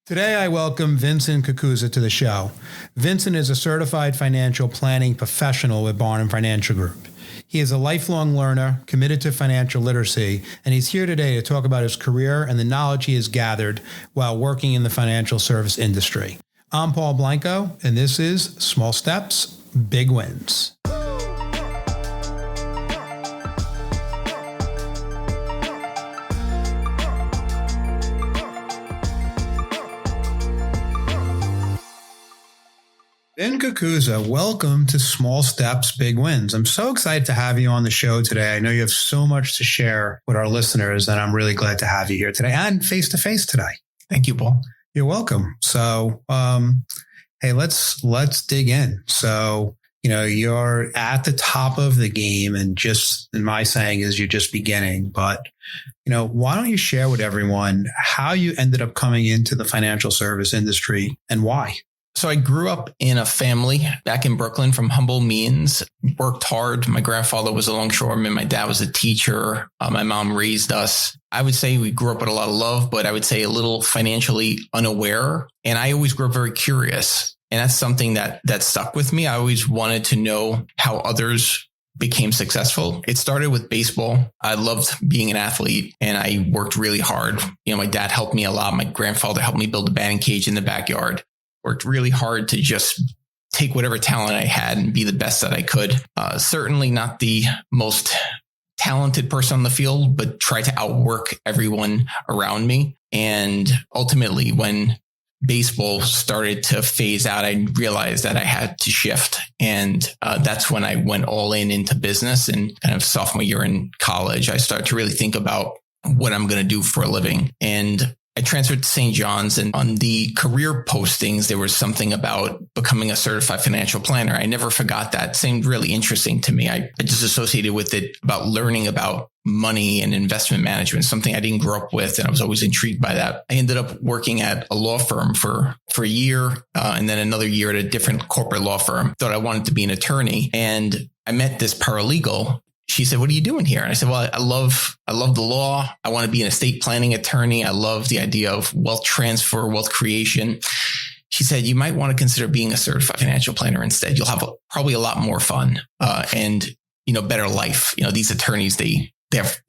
Today, I welcome Vincent Cucuzza to the show. Vincent is a certified financial planning professional with Barnum Financial Group. He is a lifelong learner, committed to financial literacy, and he's here today to talk about his career and the knowledge he has gathered while working in the financial service industry. I'm Paul Blanco, and this is Small Steps, Big Wins. Vin Cucuzza, welcome to Small Steps, Big Wins. I'm so excited to have you on the show today. I know you have so much to share with our listeners, and I'm really glad to have you here today and face-to-face today. Thank you, Paul. You're welcome. So, hey, let's dig in. So, you're at the top of the game, and just, in my saying is you're just beginning. But, why don't you share with everyone how you ended up coming into the financial service industry and why? So I grew up in a family back in Brooklyn from humble means, worked hard. My grandfather was a longshoreman. My dad was a teacher. My mom raised us. I would say we grew up with a lot of love, but I would say a little financially unaware. And I always grew up very curious. And that's something that stuck with me. I always wanted to know how others became successful. It started with baseball. I loved being an athlete and I worked really hard. My dad helped me a lot. My grandfather helped me build a batting cage in the backyard. Worked really hard to just take whatever talent I had and be the best that I could. Certainly not the most talented person on the field, but try to outwork everyone around me. And ultimately, when baseball started to phase out, I realized that I had to shift. And that's when I went all into business. And kind of sophomore year in college, I started to really think about what I'm going to do for a living. And I transferred to St. John's, and on the career postings, there was something about becoming a certified financial planner. I never forgot that. It seemed really interesting to me. I just associated with it about learning about money and investment management, something I didn't grow up with. And I was always intrigued by that. I ended up working at a law firm for a year and then another year at a different corporate law firm. Thought I wanted to be an attorney. And I met this paralegal. She said, "What are you doing here?" And I said, "Well, I love the law. I want to be an estate planning attorney. I love the idea of wealth transfer, wealth creation." She said, "You might want to consider being a certified financial planner instead. You'll have probably a lot more fun and better life. These attorneys, they have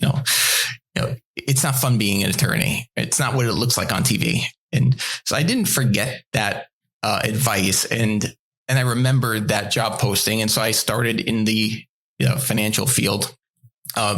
it's not fun being an attorney. It's not what it looks like on TV." And so I didn't forget that advice, and I remembered that job posting, and so I started in the financial field,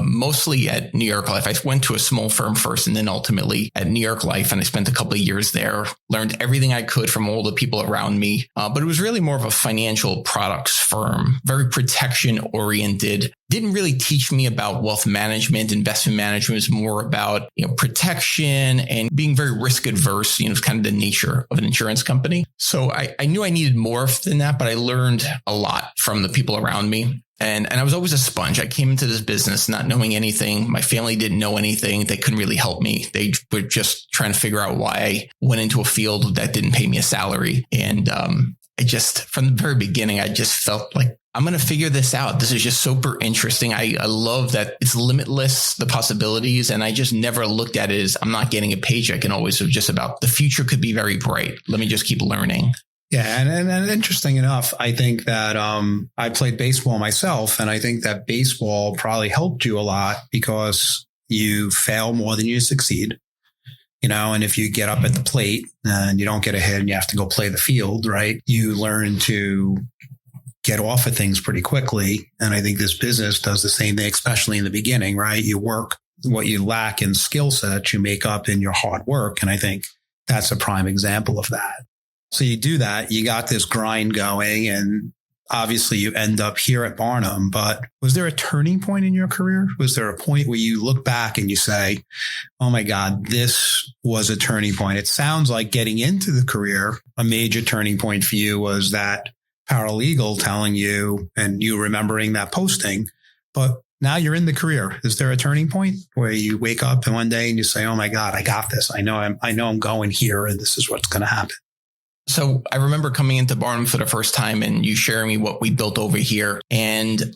mostly at New York Life. I went to a small firm first and then ultimately at New York Life. And I spent a couple of years there, learned everything I could from all the people around me. But it was really more of a financial products firm, very protection oriented. Didn't really teach me about wealth management, investment management. It was more about, protection and being very risk adverse, it's kind of the nature of an insurance company. So I knew I needed more than that, but I learned a lot from the people around me. And I was always a sponge. I came into this business not knowing anything. My family didn't know anything. They couldn't really help me. They were just trying to figure out why I went into a field that didn't pay me a salary. And from the very beginning, I just felt like I'm going to figure this out. This is just super interesting. I love that it's limitless, the possibilities. And I just never looked at it as I'm not getting a paycheck, and always was just about the future could be very bright. Let me just keep learning. Yeah. And interesting enough, I think that I played baseball myself, and I think that baseball probably helped you a lot because you fail more than you succeed, and if you get up at the plate and you don't get a hit and you have to go play the field, right, you learn to get off of things pretty quickly. And I think this business does the same thing, especially in the beginning, right? You work what you lack in skill sets, you make up in your hard work. And I think that's a prime example of that. So you do that, you got this grind going, and obviously you end up here at Barnum. But was there a turning point in your career? Was there a point where you look back and you say, oh my God, this was a turning point? It sounds like getting into the career, a major turning point for you was that paralegal telling you and you remembering that posting. But now you're in the career. Is there a turning point where you wake up and one day and you say, oh my God, I got this. I know I'm going here, and this is what's going to happen. So I remember coming into Barnum for the first time and you sharing me what we built over here. And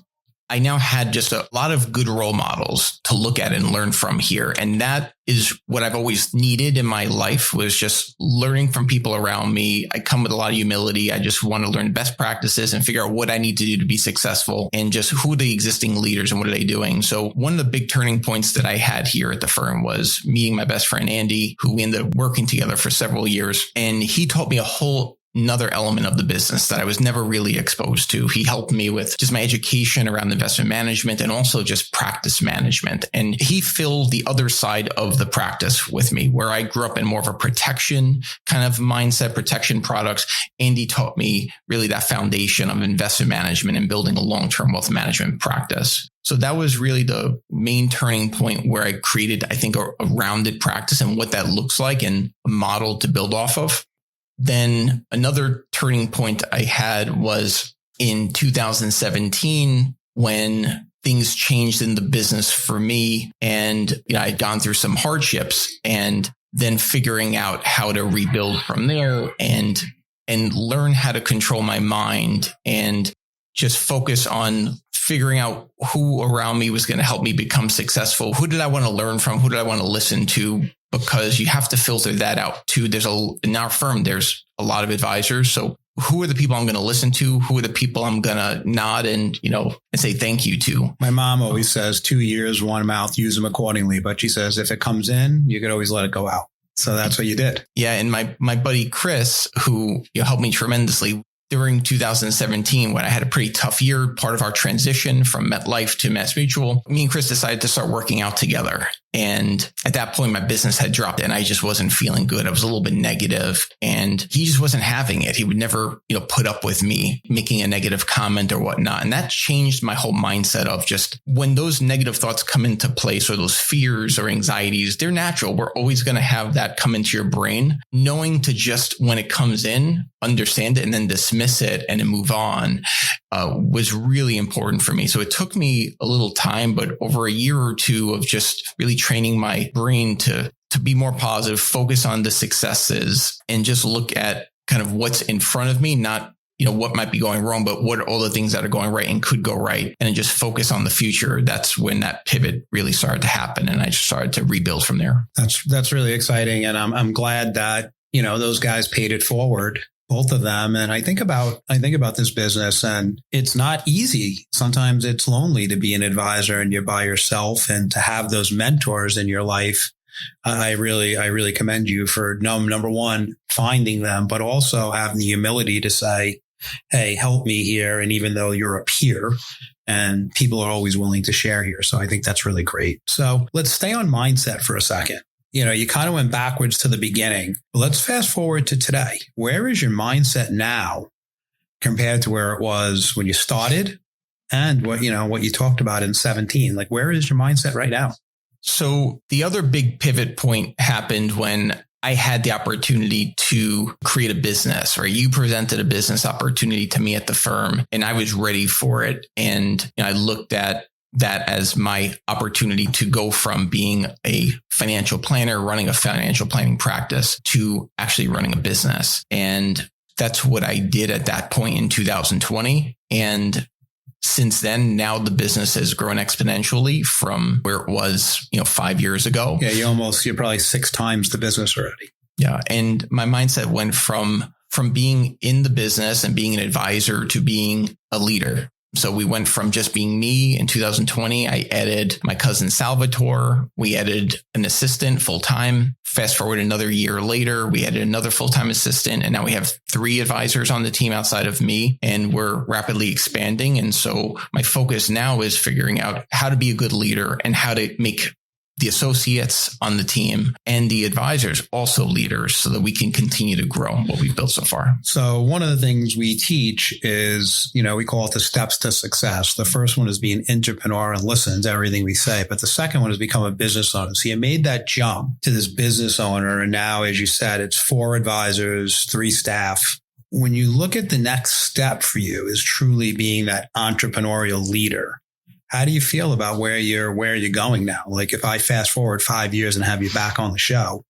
I now had just a lot of good role models to look at and learn from here. And that is what I've always needed in my life, was just learning from people around me. I come with a lot of humility. I just want to learn best practices and figure out what I need to do to be successful, and just who are the existing leaders and what are they doing. So one of the big turning points that I had here at the firm was meeting my best friend, Andy, who we ended up working together for several years. And he taught me a whole another element of the business that I was never really exposed to. He helped me with just my education around investment management and also just practice management. And he filled the other side of the practice with me, where I grew up in more of a protection kind of mindset, protection products. Andy taught me really that foundation of investment management and building a long-term wealth management practice. So that was really the main turning point where I created, I think, a rounded practice and what that looks like and a model to build off of. Then another turning point I had was in 2017, when things changed in the business for me. And I'd gone through some hardships, and then figuring out how to rebuild from there and learn how to control my mind and just focus on figuring out who around me was going to help me become successful. Who did I want to learn from? Who did I want to listen to? Because you have to filter that out too. In our firm, there's a lot of advisors. So who are the people I'm going to listen to? Who are the people I'm going to nod and say thank you to? My mom always says 2 ears, 1 mouth, use them accordingly. But she says, if it comes in, you could always let it go out. So that's what you did. Yeah. And my buddy, Chris, who helped me tremendously during 2017, when I had a pretty tough year, part of our transition from MetLife to MassMutual, me and Chris decided to start working out together. And at that point, my business had dropped and I just wasn't feeling good. I was a little bit negative, and he just wasn't having it. He would never, put up with me making a negative comment or whatnot. And that changed my whole mindset of just when those negative thoughts come into place, or those fears or anxieties, they're natural. We're always going to have that come into your brain. Knowing to just, when it comes in, understand it and then dismiss it and then move on was really important for me. So it took me a little time, but over a year or two of just really training my brain to be more positive, focus on the successes, and just look at kind of what's in front of me, not what might be going wrong, but what are all the things that are going right and could go right, and just focus on the future. That's when that pivot really started to happen, and I just started to rebuild from there. That's really exciting, and I'm glad that those guys paid it forward, both of them. And I think about this business, and it's not easy. Sometimes it's lonely to be an advisor and you're by yourself, and to have those mentors in your life. I really commend you for number one, finding them, but also having the humility to say, hey, help me here. And even though you're a peer, and people are always willing to share here. So I think that's really great. So let's stay on mindset for a second. You kind of went backwards to the beginning. But let's fast forward to today. Where is your mindset now compared to where it was when you started, and what you talked about in 17? Like, where is your mindset right now? So the other big pivot point happened when I had the opportunity to create a business, right? You presented a business opportunity to me at the firm, and I was ready for it. And I looked at that as my opportunity to go from being a financial planner, running a financial planning practice, to actually running a business. And that's what I did at that point in 2020. And since then, now the business has grown exponentially from where it was, 5 years ago. Yeah, you're probably 6 times the business already. Yeah. And my mindset went from being in the business and being an advisor to being a leader. So we went from just being me in 2020. I added my cousin Salvatore. We added an assistant full time. Fast forward another year later, we added another full-time assistant. And now we have 3 advisors on the team outside of me, and we're rapidly expanding. And so my focus now is figuring out how to be a good leader and how to make the associates on the team and the advisors also leaders, so that we can continue to grow what we've built so far. So one of the things we teach is, we call it the steps to success. The first one is be an entrepreneur and listen to everything we say. But the second one is become a business owner. So you made that jump to this business owner. And now, as you said, it's 4 advisors, 3 staff. When you look at the next step for you is truly being that entrepreneurial leader. How do you feel about where you're going now? Like, if I fast forward 5 years and have you back on the show,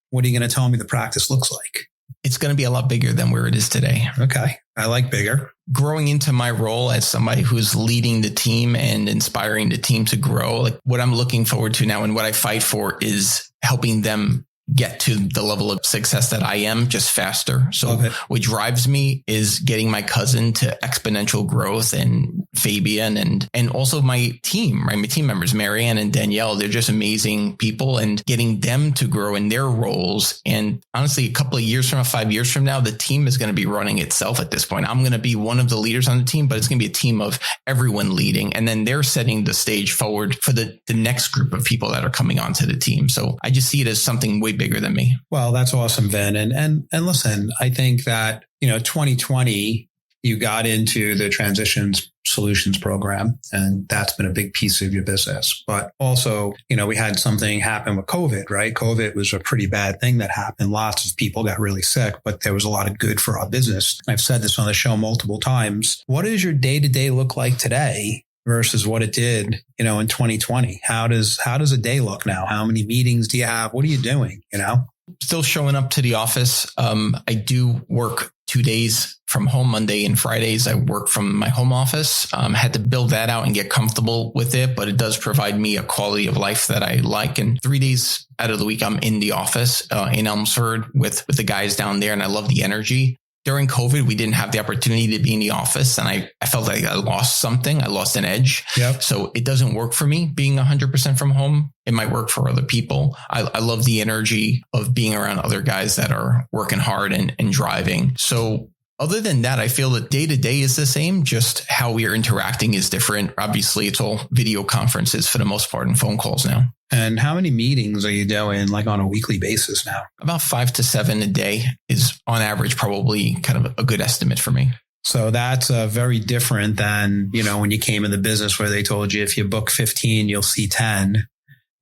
what are you going to tell me the practice looks like? it's going to be a lot bigger than where it is today. Okay. I like bigger. Growing into my role as somebody who's leading the team and inspiring the team to grow, like what I'm looking forward to now and what I fight for is helping them get to the level of success that I am, just faster. So what drives me is getting my cousin to exponential growth, and Fabian and also my team, right? My team members, Marianne and Danielle, they're just amazing people, and getting them to grow in their roles. And honestly, a couple of years from now, 5 years from now, the team is going to be running itself at this point. I'm going to be one of the leaders on the team, but it's going to be a team of everyone leading. And then they're setting the stage forward for the next group of people that are coming onto the team. So I just see it as something way bigger than me. Well, that's awesome, Vin. And listen, I think that, 2020, you got into the transitions solutions program, and that's been a big piece of your business. But also, we had something happen with COVID, right? COVID was a pretty bad thing that happened. Lots of people got really sick, but there was a lot of good for our business. I've said this on the show multiple times. What does your day-to-day look like today versus what it did, in 2020? How does a day look now? How many meetings do you have? What are you doing? Still showing up to the office. I do work 2 days from home, Monday and Fridays. I work from my home office. Had to build that out and get comfortable with it, but it does provide me a quality of life that I like. And 3 days out of the week, I'm in the office in Elmsford with the guys down there, and I love the energy. During COVID, we didn't have the opportunity to be in the office, and I felt like I lost something. I lost an edge. Yep. So it doesn't work for me being 100% from home. It might work for other people. I love the energy of being around other guys that are working hard and driving. So other than that, I feel that day to day is the same, just how we are interacting is different. Obviously, it's all video conferences for the most part and phone calls now. And how many meetings are you doing like on a weekly basis now? About 5 to 7 a day is on average probably kind of a good estimate for me. So that's very different than, when you came in the business where they told you if you book 15, you'll see 10.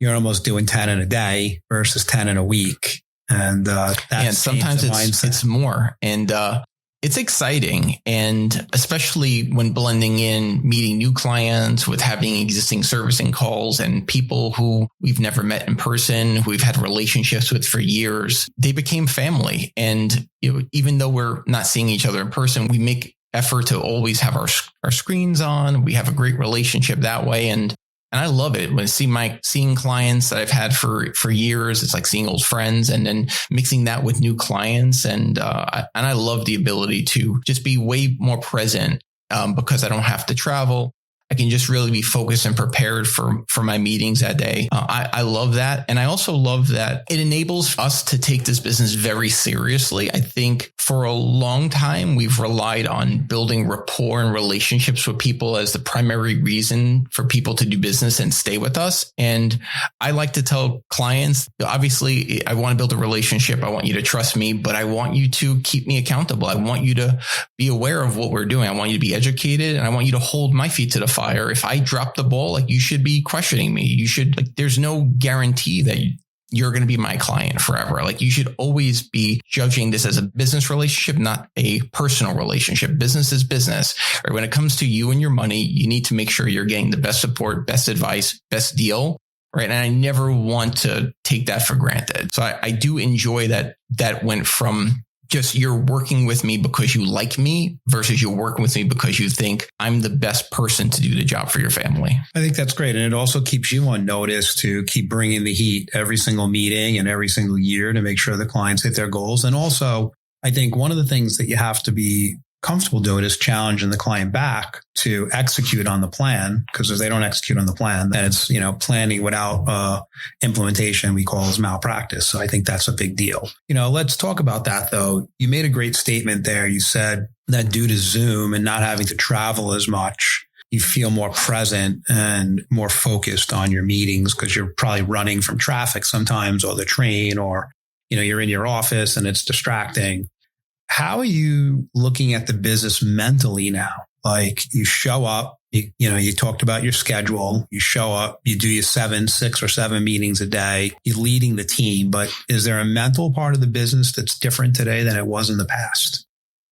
You're almost doing 10 in a day versus 10 in a week. And sometimes it's more. And it's exciting. And especially when blending in meeting new clients with having existing servicing calls and people who we've never met in person, who we've had relationships with for years, they became family. And even though we're not seeing each other in person, we make effort to always have our screens on. We have a great relationship that way. And I love it when I see seeing clients that I've had for years. It's like seeing old friends and then mixing that with new clients. And I love the ability to just be way more present because I don't have to travel. I can just really be focused and prepared for my meetings that day. I love that. And I also love that it enables us to take this business very seriously. I think for a long time, we've relied on building rapport and relationships with people as the primary reason for people to do business and stay with us. And I like to tell clients, obviously, I want to build a relationship. I want you to trust me, but I want you to keep me accountable. I want you to be aware of what we're doing. I want you to be educated, and I want you to hold my feet to the fire. If I drop the ball, you should be questioning me. There's no guarantee that you're going to be my client forever. You should always be judging this as a business relationship, not a personal relationship. Business is business. Right? When it comes to you and your money, you need to make sure you're getting the best support, best advice, best deal. Right. And I never want to take that for granted. So I do enjoy that went from just you're working with me because you like me versus you're working with me because you think I'm the best person to do the job for your family. I think that's great. And it also keeps you on notice to keep bringing the heat every single meeting and every single year to make sure the clients hit their goals. And also, I think one of the things that you have to be comfortable doing is challenging the client back to execute on the plan, because if they don't execute on the plan, then it's, planning without implementation we call as malpractice. So I think that's a big deal. Let's talk about that though. You made a great statement there. You said that due to Zoom and not having to travel as much, you feel more present and more focused on your meetings because you're probably running from traffic sometimes, or the train, or, you're in your office and it's distracting. How are you looking at the business mentally now? You show up, you talked about your schedule, you show up, you do your 6 or 7 meetings a day, you're leading the team, but is there a mental part of the business that's different today than it was in the past?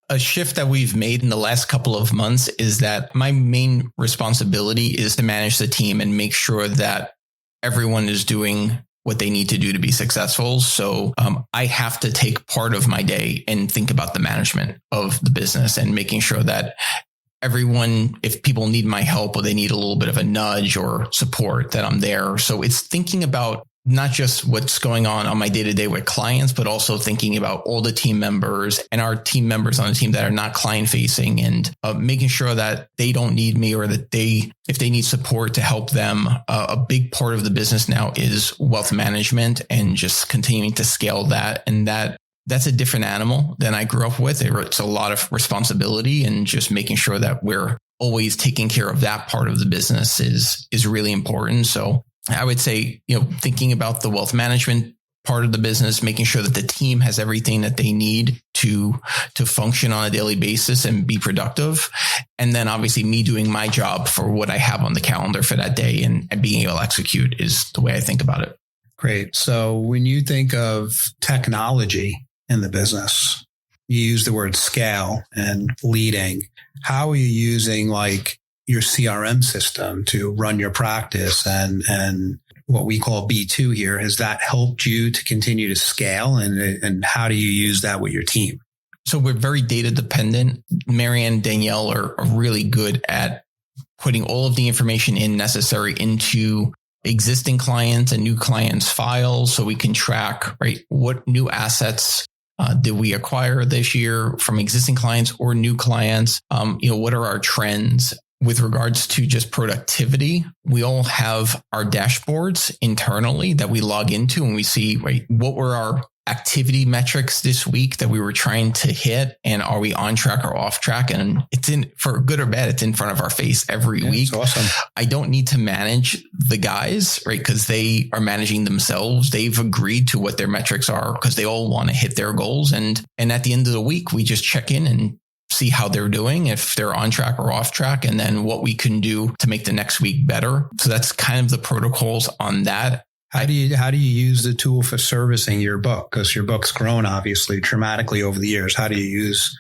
A shift that we've made in the last couple of months is that my main responsibility is to manage the team and make sure that everyone is doing what they need to do to be successful. So I have to take part of my day and think about the management of the business and making sure that everyone, if people need my help or they need a little bit of a nudge or support, that I'm there. So it's thinking about not just what's going on my day-to-day with clients, but also thinking about all the team members and our team members on the team that are not client facing, and making sure that they don't need me, or that if they need support, to help them. A big part of the business now is wealth management and just continuing to scale that. And that's a different animal than I grew up with. It's a lot of responsibility, and just making sure that we're always taking care of that part of the business is really important. So I would say, thinking about the wealth management part of the business, making sure that the team has everything that they need to function on a daily basis and be productive. And then obviously me doing my job for what I have on the calendar for that day and being able to execute is the way I think about it. Great. So when you think of technology in the business, you use the word scale and leading. How are you using your CRM system to run your practice and what we call B2 here? Has that helped you to continue to scale, and how do you use that with your team? So we're very data dependent. Mary and Danielle are really good at putting all of the information necessary into existing clients and new clients' files, so we can track, right, what new assets did we acquire this year from existing clients or new clients? What are our trends? With regards to just productivity, we all have our dashboards internally that we log into, and we see, right, what were our activity metrics this week that we were trying to hit, and are we on track or off track? And it's for good or bad, it's in front of our face every week. That's awesome. I don't need to manage the guys, right? Because they are managing themselves. They've agreed to what their metrics are because they all want to hit their goals. And at the end of the week, we just check in and see how they're doing, if they're on track or off track, and then what we can do to make the next week better. So that's kind of the protocols on that. How do you use the tool for servicing your book? Because your book's grown obviously dramatically over the years. How do you use,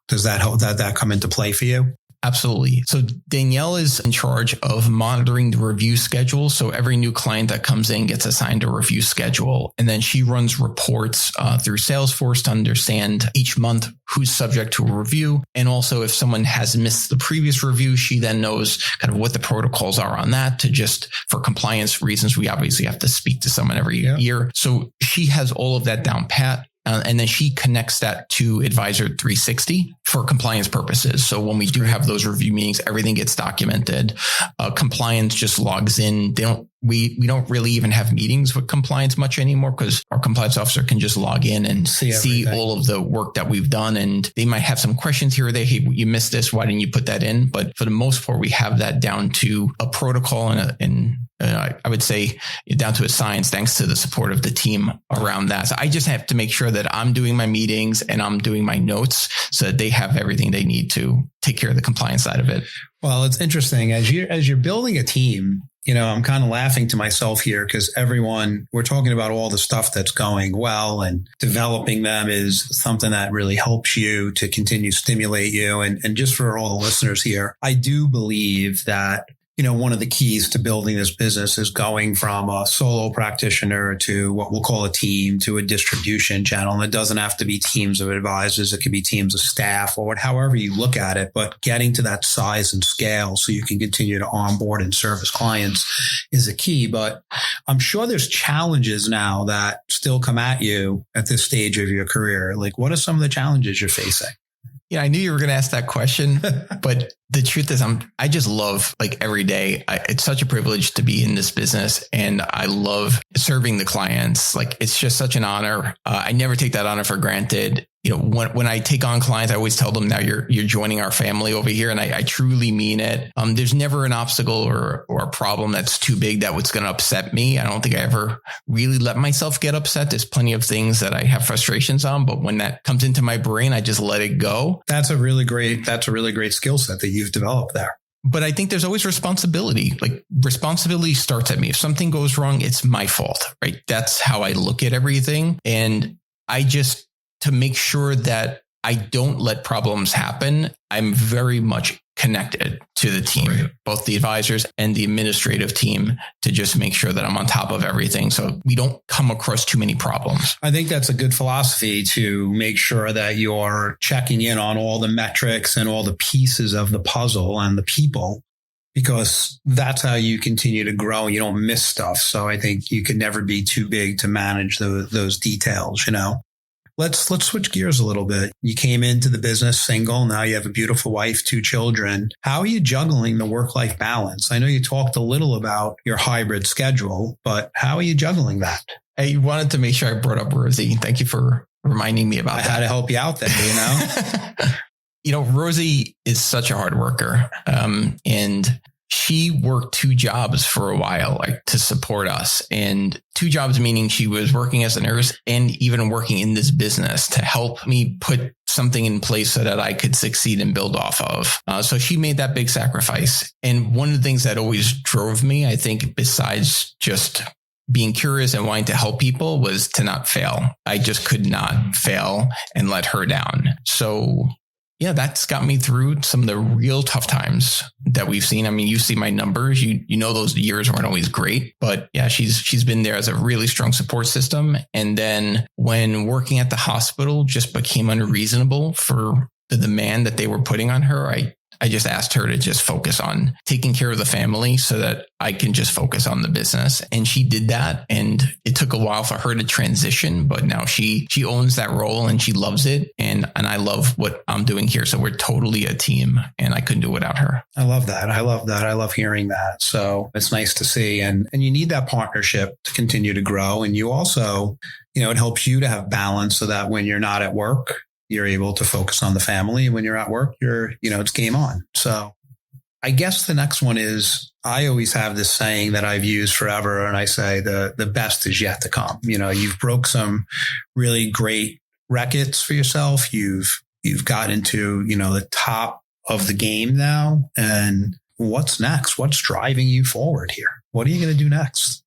does that help that come into play for you? Absolutely. So Danielle is in charge of monitoring the review schedule. So every new client that comes in gets assigned a review schedule. And then she runs reports through Salesforce to understand each month who's subject to a review. And also if someone has missed the previous review, she then knows kind of what the protocols are on that, to just for compliance reasons, we obviously have to speak to someone every year. So she has all of that down pat. And then she connects that to Advisor 360 for compliance purposes. So when we do have those review meetings, everything gets documented. Compliance just logs in. We don't really even have meetings with compliance much anymore, because our compliance officer can just log in and see all of the work that we've done. And they might have some questions here or there. Hey, you missed this. Why didn't you put that in? But for the most part, we have that down to a protocol and I would say down to a science, thanks to the support of the team around that. So I just have to make sure that I'm doing my meetings and I'm doing my notes so that they have everything they need to take care of the compliance side of it. Well, it's interesting as you're building a team. I'm kind of laughing to myself here because we're talking about all the stuff that's going well, and developing them is something that really helps you to continue to stimulate you. And just for all the listeners here, I do believe that one of the keys to building this business is going from a solo practitioner to what we'll call a team, to a distribution channel. And it doesn't have to be teams of advisors. It could be teams of staff, or however you look at it. But getting to that size and scale so you can continue to onboard and service clients is a key. But I'm sure there's challenges now that still come at you at this stage of your career. Like, what are some of the challenges you're facing? Yeah, I knew you were going to ask that question, but the truth is I just love every day. It's such a privilege to be in this business, and I love serving the clients. It's just such an honor. I never take that honor for granted. When I take on clients, I always tell them, now you're joining our family over here. And I truly mean it. There's never an obstacle or a problem that's too big that was going to upset me. I don't think I ever really let myself get upset. There's plenty of things that I have frustrations on, but when that comes into my brain, I just let it go. That's a really great skill set that you've developed there. But I think there's always responsibility. Responsibility starts at me. If something goes wrong, it's my fault, right? That's how I look at everything. And to make sure that I don't let problems happen, I'm very much connected to the team, both the advisors and the administrative team, to just make sure that I'm on top of everything so we don't come across too many problems. I think that's a good philosophy, to make sure that you're checking in on all the metrics and all the pieces of the puzzle and the people, because that's how you continue to grow. You don't miss stuff. So I think you can never be too big to manage those details, you know. Let's switch gears a little bit. You came into the business single. Now you have a beautiful wife, 2 children. How are you juggling the work-life balance? I know you talked a little about your hybrid schedule, but how are you juggling that? I wanted to make sure I brought up Rosie. Thank you for reminding me about that. I had to help you out there, you know? You know, Rosie is such a hard worker. And she worked 2 jobs for a while, like to support us, and 2 jobs, meaning she was working as a nurse and even working in this business to help me put something in place so that I could succeed and build off of. So she made that big sacrifice. And one of the things that always drove me, I think, besides just being curious and wanting to help people, was to not fail. I just could not fail and let her down. So yeah, that's got me through some of the real tough times that we've seen. I mean, you see my numbers, you know, those years weren't always great, but yeah, she's been there as a really strong support system. And then when working at the hospital just became unreasonable for the demand that they were putting on her, I just asked her to just focus on taking care of the family so that I can just focus on the business. And she did that. And it took a while for her to transition, but now she owns that role and she loves it. And I love what I'm doing here. So we're totally a team, and I couldn't do it without her. I love that. I love hearing that. So it's nice to see. And you need that partnership to continue to grow. And you also, you know, it helps you to have balance so that when you're not at work, you're able to focus on the family. When you're at work, it's game on. So I guess the next one is, I always have this saying that I've used forever. And I say the best is yet to come. You know, you've broke some really great records for yourself. You've got into, you know, the top of the game now. And what's next? What's driving you forward here? What are you going to do next?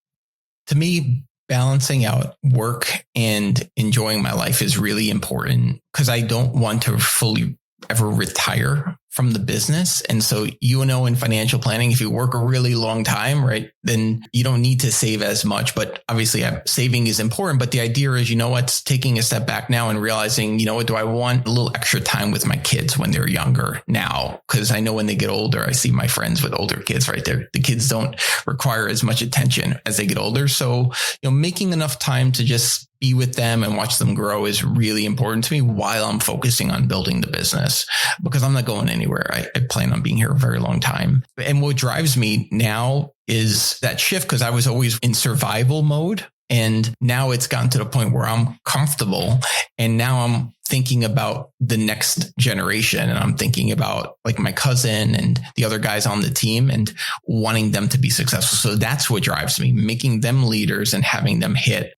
To me, balancing out work and enjoying my life is really important, because I don't want to fully ever retire from the business. And so, you know, in financial planning, if you work a really long time, right, then you don't need to save as much. But obviously saving is important. But the idea is, you know what, taking a step back now and realizing, you know what, do I want a little extra time with my kids when they're younger now? Because I know when they get older, I see my friends with older kids right there. The kids don't require as much attention as they get older. So, you know, making enough time to just be with them and watch them grow is really important to me while I'm focusing on building the business, because I'm not going anywhere. I plan on being here a very long time. And what drives me now is that shift, because I was always in survival mode. And now it's gotten to the point where I'm comfortable. And now I'm thinking about the next generation. And I'm thinking about like my cousin and the other guys on the team and wanting them to be successful. So that's what drives me, making them leaders and having them hit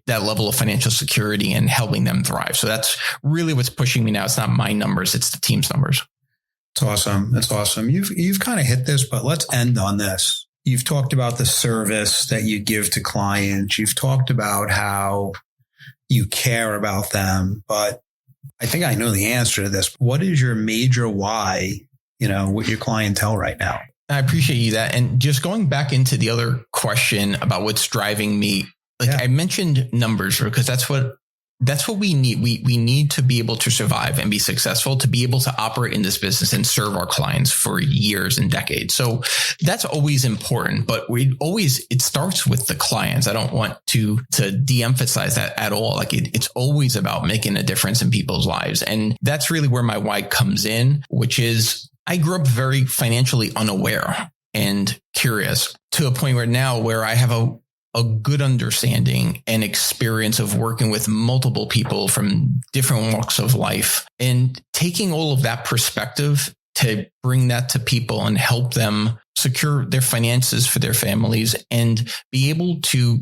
that level of financial security and helping them thrive. So that's really what's pushing me now. It's not my numbers, it's the team's numbers. It's awesome. It's awesome. You've kind of hit this, but let's end on this. You've talked about the service that you give to clients. You've talked about how you care about them, but I think I know the answer to this. What is your major why, you know, with your clientele right now? I appreciate you that. And just going back into the other question about what's driving me, I mentioned numbers, because that's what we need. We need to be able to survive and be successful, to be able to operate in this business and serve our clients for years and decades. So that's always important, but it starts with the clients. I don't want to de-emphasize that at all. Like it's always about making a difference in people's lives. And that's really where my why comes in, which is I grew up very financially unaware and curious, to a point where I have a good understanding and experience of working with multiple people from different walks of life, and taking all of that perspective to bring that to people and help them secure their finances for their families and be able to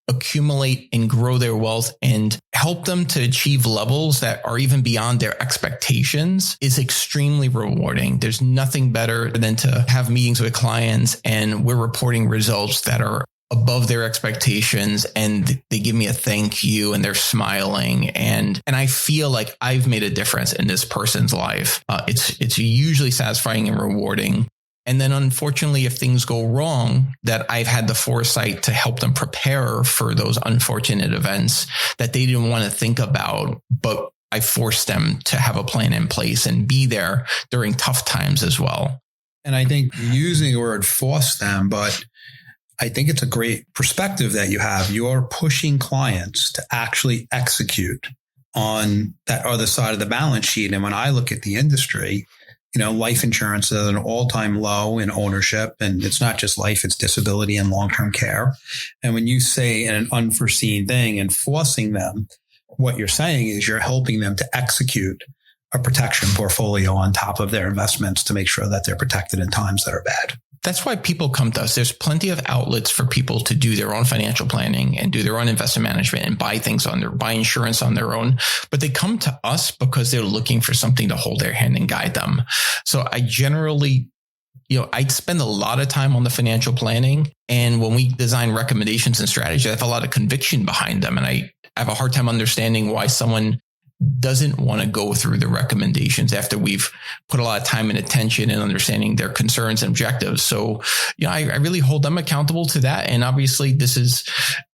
accumulate and grow their wealth and help them to achieve levels that are even beyond their expectations is extremely rewarding. There's nothing better than to have meetings with clients and we're reporting results that are above their expectations and they give me a thank you and they're smiling. And I feel like I've made a difference in this person's life. It's usually satisfying and rewarding. And then unfortunately, if things go wrong, that I've had the foresight to help them prepare for those unfortunate events that they didn't want to think about, but I forced them to have a plan in place and be there during tough times as well. And I think using the word force them, but I think it's a great perspective that you have. You're pushing clients to actually execute on that other side of the balance sheet. And when I look at the industry, life insurance is at an all-time low in ownership. And it's not just life, it's disability and long-term care. And when you say an unforeseen thing and forcing them, what you're saying is you're helping them to execute a protection portfolio on top of their investments to make sure that they're protected in times that are bad. That's why people come to us. There's plenty of outlets for people to do their own financial planning and do their own investment management and buy insurance on their own. But they come to us because they're looking for something to hold their hand and guide them. So I generally, I spend a lot of time on the financial planning. And when we design recommendations and strategies, I have a lot of conviction behind them. And I have a hard time understanding why someone doesn't want to go through the recommendations after we've put a lot of time and attention and understanding their concerns and objectives. So, I really hold them accountable to that. And obviously this is,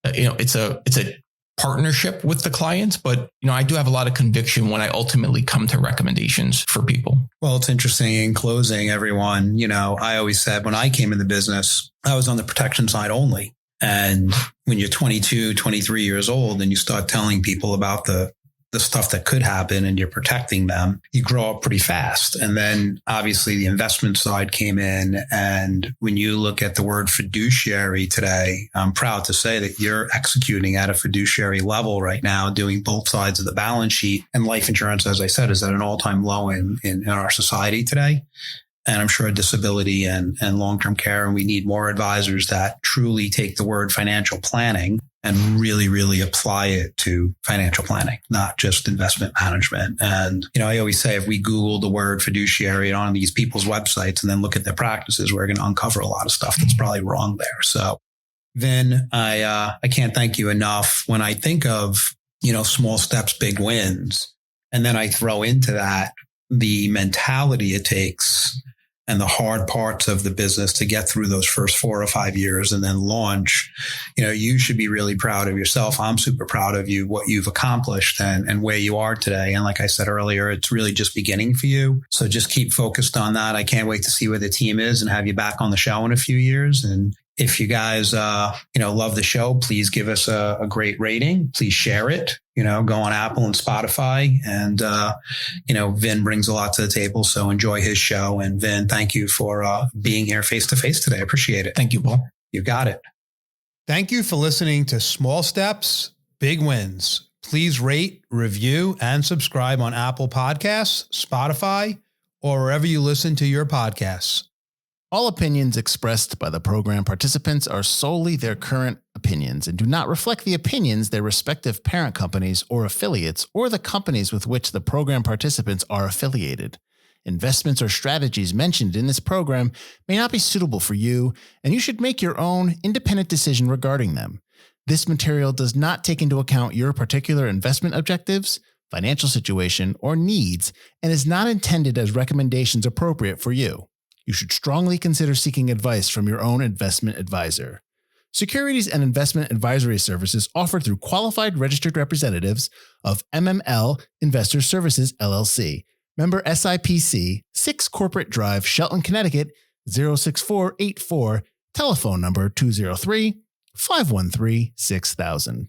it's a partnership with the clients, but, I do have a lot of conviction when I ultimately come to recommendations for people. Well, it's interesting in closing, everyone, I always said when I came in the business, I was on the protection side only. And when you're 22, 23 years old and you start telling people about the stuff that could happen and you're protecting them, you grow up pretty fast. And then obviously the investment side came in. And when you look at the word fiduciary today, I'm proud to say that you're executing at a fiduciary level right now, doing both sides of the balance sheet. And life insurance, as I said, is at an all-time low in our society today. And I'm sure disability and long-term care. And we need more advisors that truly take the word financial planning and really, really apply it to financial planning, not just investment management. And, I always say if we Google the word fiduciary on these people's websites and then look at their practices, we're going to uncover a lot of stuff that's probably wrong there. So Vin, I can't thank you enough. When I think of, small steps, big wins, and then I throw into that the mentality it takes and the hard parts of the business to get through those first 4 or 5 years and then launch, you should be really proud of yourself. I'm super proud of you, what you've accomplished and where you are today. And like I said earlier, it's really just beginning for you. So just keep focused on that. I can't wait to see where the team is and have you back on the show in a few years. And if you guys, love the show, please give us a great rating. Please share it, go on Apple and Spotify. And, Vin brings a lot to the table. So enjoy his show. And Vin, thank you for being here face to face today. I appreciate it. Thank you, Paul. You got it. Thank you for listening to Small Steps, Big Wins. Please rate, review, and subscribe on Apple Podcasts, Spotify, or wherever you listen to your podcasts. All opinions expressed by the program participants are solely their current opinions and do not reflect the opinions their respective parent companies or affiliates or the companies with which the program participants are affiliated. Investments or strategies mentioned in this program may not be suitable for you, and you should make your own independent decision regarding them. This material does not take into account your particular investment objectives, financial situation, or needs, and is not intended as recommendations appropriate for you. You should strongly consider seeking advice from your own investment advisor. Securities and investment advisory services offered through qualified registered representatives of MML Investor Services, LLC. Member SIPC, 6 Corporate Drive, Shelton, Connecticut, 06484, telephone number 203-513-6000.